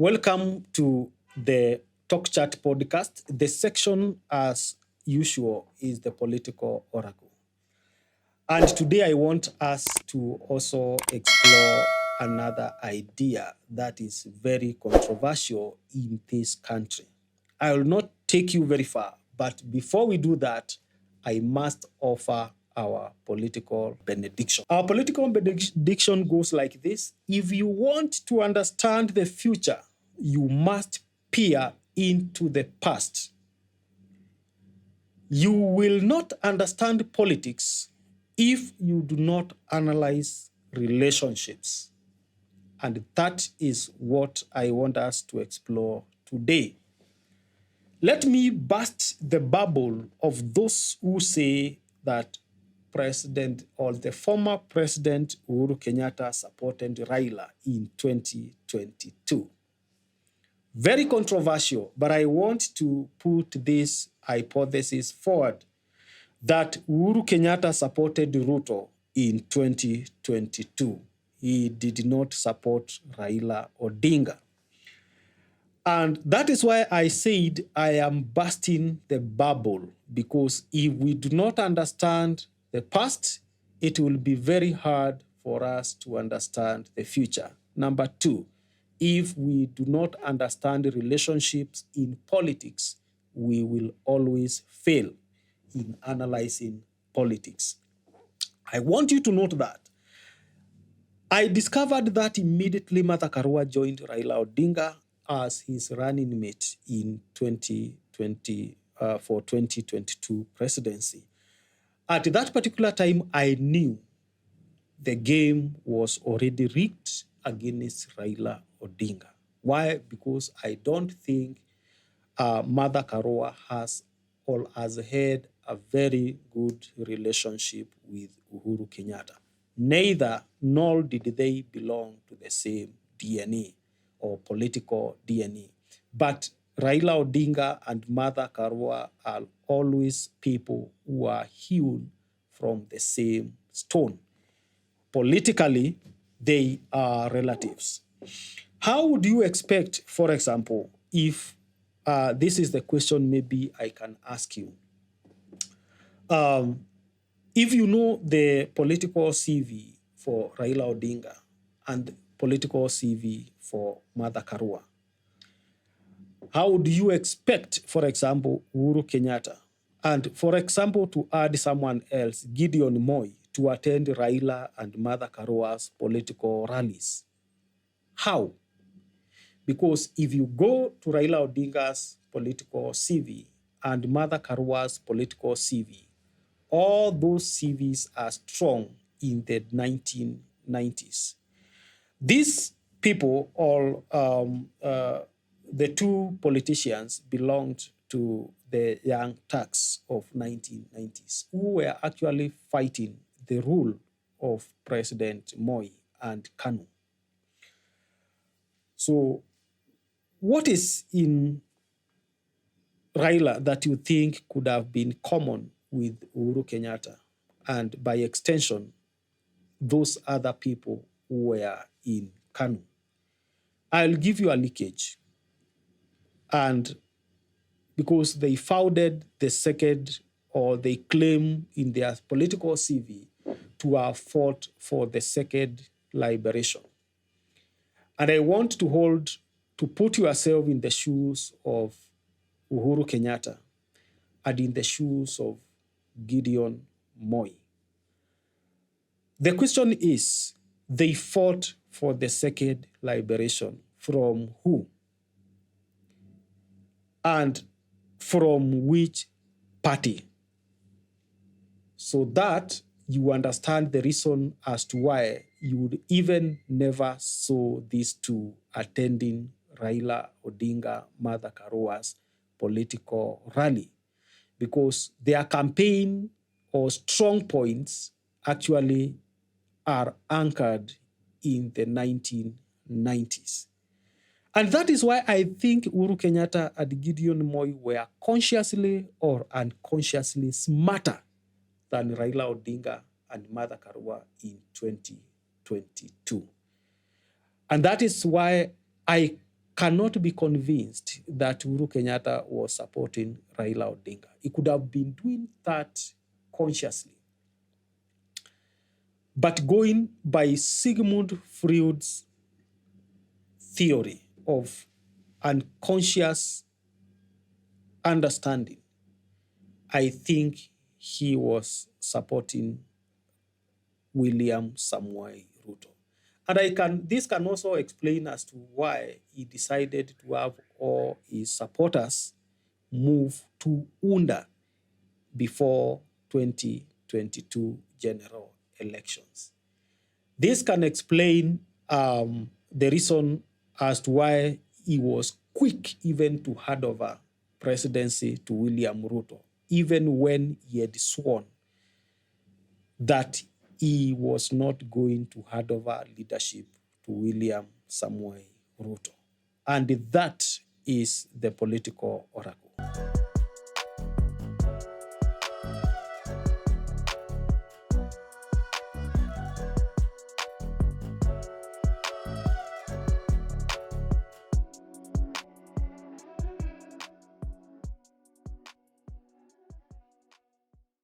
Welcome to the Talkchat podcast. The section, as usual, is the political oracle. And today I want us to also explore another idea that is very controversial in this country. I will not take you very far, but before we do that, I must offer our political benediction. Our political benediction goes like this: if you want to understand the future, you must peer into the past. You will not understand politics if you do not analyze relationships. And that is what I want us to explore today. Let me burst the bubble of those who say that President or the former President Uhuru Kenyatta supported Raila in 2022. Very controversial, but I want to put this hypothesis forward that Uhuru Kenyatta supported Ruto in 2022. He did not support Raila Odinga. And that is why I said I am bursting the bubble, because if we do not understand the past, it will be very hard for us to understand the future. Number two, if we do not understand relationships in politics, we will always fail in analyzing politics. I want you to note that I discovered that immediately Martha Karua joined Raila Odinga as his running mate in 2020 for 2022 presidency. At that particular time, I knew the game was already rigged against Raila Odinga. Why? Because I don't think Martha Karua has had a very good relationship with Uhuru Kenyatta. Neither nor did they belong to the same DNA or political DNA. But Raila Odinga and Martha Karua are always people who are hewn from the same stone. Politically, they are relatives. How would you expect, for example, if this is the question maybe I can ask you. If you know the political CV for Raila Odinga and political CV for Martha Karua, how do you expect, for example, Uhuru Kenyatta, and for example, to add someone else, Gideon Moi, to attend Raila and Martha Karua's political rallies? How? Because if you go to Raila Odinga's political CV and Martha Karua's political CV, all those CVs are strong in the 1990s. These people, the two politicians, belonged to the Young Turks of 1990s, who were actually fighting the rule of President Moi and Kanu. So what is in Raila that you think could have been common with Uhuru Kenyatta, and by extension, those other people who were in Kanu? I'll give you a leakage. And because they founded the second, or they claim in their political CV to have fought for the second liberation. And I want to put yourself in the shoes of Uhuru Kenyatta and in the shoes of Gideon Moi. The question is, they fought for the second liberation from who? And from which party? So that you understand the reason as to why you would even never saw these two attending Raila Odinga, Martha Karua's political rally, because their campaign or strong points actually are anchored in the 1990s. And that is why I think Uhuru Kenyatta and Gideon Moi were consciously or unconsciously smarter than Raila Odinga and Martha Karua in 2022. And that is why I cannot be convinced that Uhuru Kenyatta was supporting Raila Odinga. He could have been doing that consciously. But going by Sigmund Freud's theory of unconscious understanding, I think he was supporting William Samoei Ruto. And this can also explain as to why he decided to have all his supporters move to UNDA before 2022 general elections. This can explain the reason as to why he was quick even to hand over presidency to William Ruto, even when he had sworn that he was not going to hand over leadership to William Samoei Ruto. And that is the political oracle.